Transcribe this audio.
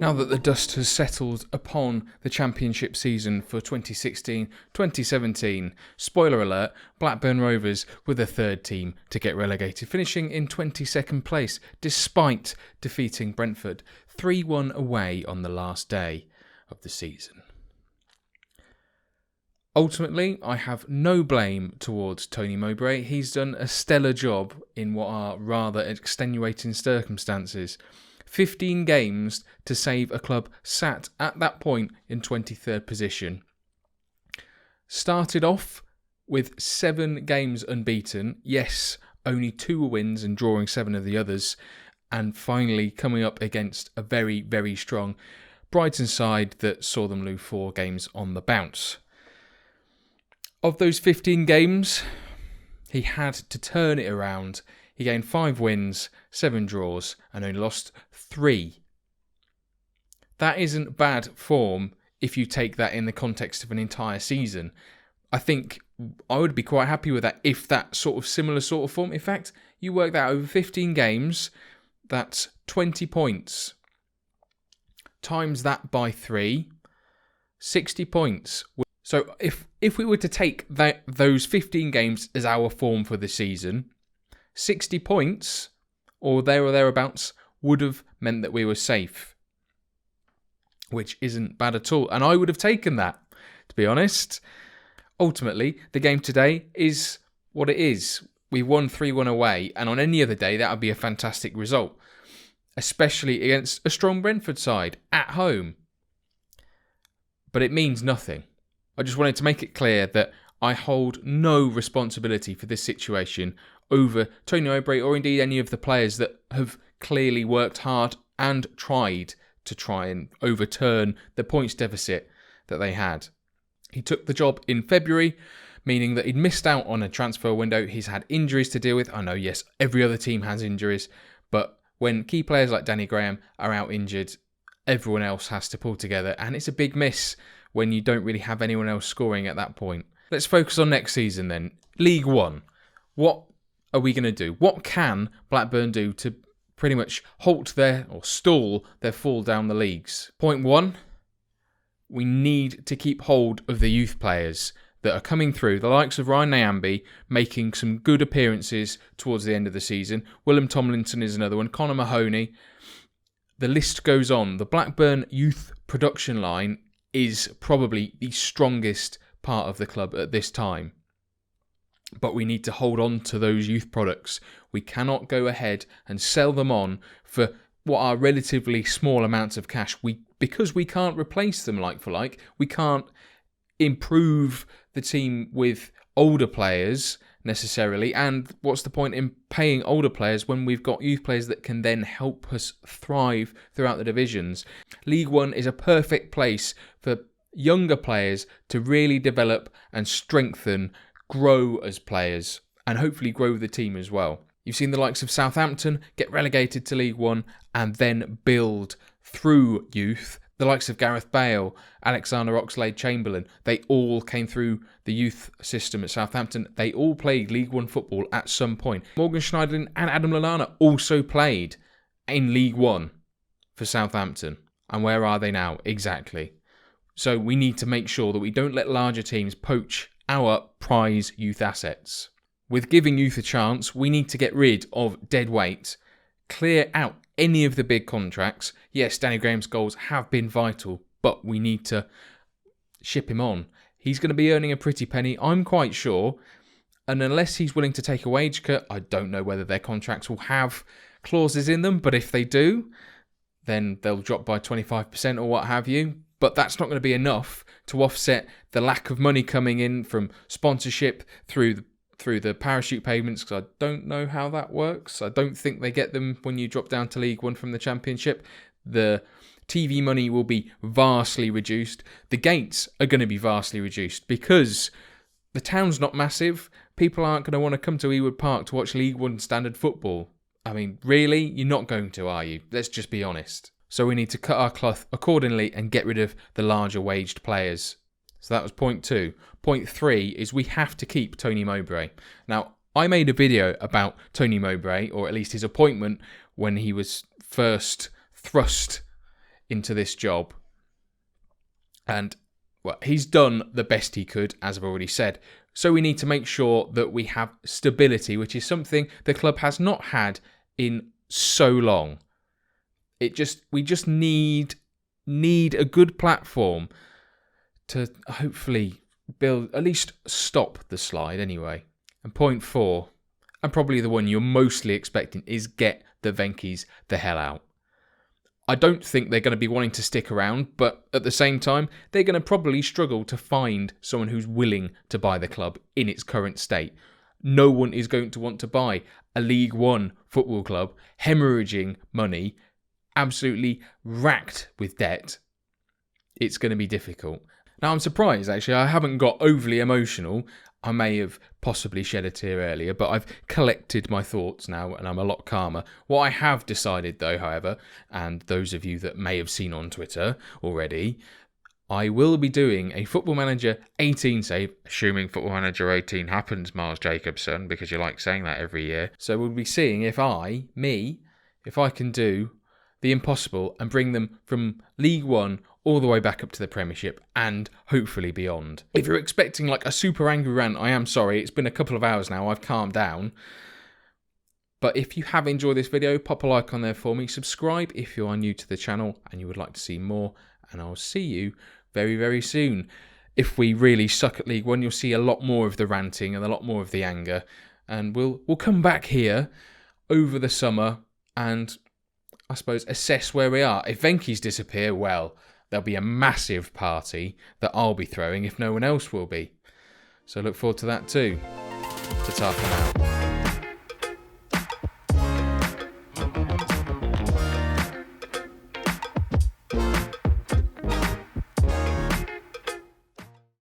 Now that the dust has settled upon the Championship season for 2016-2017, spoiler alert, Blackburn Rovers were the third team to get relegated, finishing in 22nd place despite defeating Brentford 3-1 away on the last day of the season. Ultimately, I have no blame towards Tony Mowbray. He's done a stellar job in what are rather extenuating circumstances. 15 games to save a club sat at that point in 23rd position. Started off with 7 games unbeaten. Yes, only 2 wins and drawing 7 of the others. And finally coming up against a very, very strong Brighton side that saw them lose 4 games on the bounce. Of those 15 games, he had to turn it around. He gained 5 wins, 7 draws, and only lost 3. That isn't bad form if you take that in the context of an entire season. I think I would be quite happy with that if that similar sort of form. In fact, you work that over 15 games, that's 20 points. Times that by 3, 60 points. So if we were to take those 15 games as our form for the season, 60 points, or there or thereabouts, would have meant that we were safe. Which isn't bad at all. And I would have taken that, to be honest. Ultimately, the game today is what it is. We won 3-1 away, and on any other day, that would be a fantastic result. Especially against a strong Brentford side, at home. But it means nothing. I just wanted to make it clear that I hold no responsibility for this situation over Tony Mowbray or indeed any of the players that have clearly worked hard and tried and overturn the points deficit that they had. He took the job in February, meaning that he'd missed out on a transfer window. He's had injuries to deal with. I know, yes, every other team has injuries, but when key players like Danny Graham are out injured, everyone else has to pull together, and it's a big miss when you don't really have anyone else scoring at that point. Let's focus on next season then. League One. What are we going to do? What can Blackburn do to pretty much stall their fall down the leagues? Point 1, we need to keep hold of the youth players that are coming through. The likes of Ryan Nyambe making some good appearances towards the end of the season. Willem Tomlinson is another one. Connor Mahoney. The list goes on. The Blackburn youth production line is probably the strongest part of the club at this time. But we need to hold on to those youth products. We cannot go ahead and sell them on for what are relatively small amounts of cash. Because we can't replace them like for like. We can't improve the team with older players necessarily. And what's the point in paying older players when we've got youth players that can then help us thrive throughout the divisions? League One is a perfect place for younger players to really develop and strengthen, grow as players, and hopefully grow the team as well. You've seen the likes of Southampton get relegated to League One and then build through youth. The likes of Gareth Bale, Alexander Oxlade-Chamberlain, they all came through the youth system at Southampton. They all played League One football at some point. Morgan Schneiderlin and Adam Lallana also played in League One for Southampton. And where are they now? Exactly. So we need to make sure that we don't let larger teams poach our prize youth assets. With giving youth a chance, we need to get rid of dead weight, clear out any of the big contracts. Yes, Danny Graham's goals have been vital, but we need to ship him on. He's going to be earning a pretty penny, I'm quite sure. And unless he's willing to take a wage cut, I don't know whether their contracts will have clauses in them. But if they do, then they'll drop by 25% or what have you. But that's not going to be enough to offset the lack of money coming in from sponsorship through the parachute payments, because I don't know how that works. I don't think they get them when you drop down to League One from the Championship. The TV money will be vastly reduced. The gates are going to be vastly reduced because the town's not massive. People aren't going to want to come to Ewood Park to watch League One standard football. I mean, really? You're not going to, are you? Let's just be honest. So we need to cut our cloth accordingly and get rid of the larger waged players. So that was point 2. Point 3 is we have to keep Tony Mowbray. Now, I made a video about Tony Mowbray, or at least his appointment, when he was first thrust into this job. And well, he's done the best he could, as I've already said. So we need to make sure that we have stability, which is something the club has not had in so long. We just need a good platform to hopefully build, at least stop the slide anyway. And point 4, and probably the one you're mostly expecting, is get the Venkies the hell out. I don't think they're going to be wanting to stick around, but at the same time, they're going to probably struggle to find someone who's willing to buy the club in its current state. No one is going to want to buy a League One football club, hemorrhaging money, absolutely racked with debt. It's going to be difficult. Now, I'm surprised, actually. I haven't got overly emotional. I may have possibly shed a tear earlier, but I've collected my thoughts now and I'm a lot calmer. What I have decided, though, however, and those of you that may have seen on Twitter already, I will be doing a Football Manager 18 save, assuming Football Manager 18 happens, Miles Jacobson, because you like saying that every year. So we'll be seeing if I can do the impossible and bring them from League One all the way back up to the Premiership and hopefully beyond. If you're expecting like a super angry rant, I am sorry. It's been a couple of hours now. I've calmed down. But if you have enjoyed this video, pop a like on there for me. Subscribe if you are new to the channel and you would like to see more. And I'll see you very, very soon. If we really suck at League One, you'll see a lot more of the ranting and a lot more of the anger. And we'll come back here over the summer and I suppose assess where we are. If Venkies disappear, well, there'll be a massive party that I'll be throwing if no one else will be. So look forward to that too. Ta-ta for now.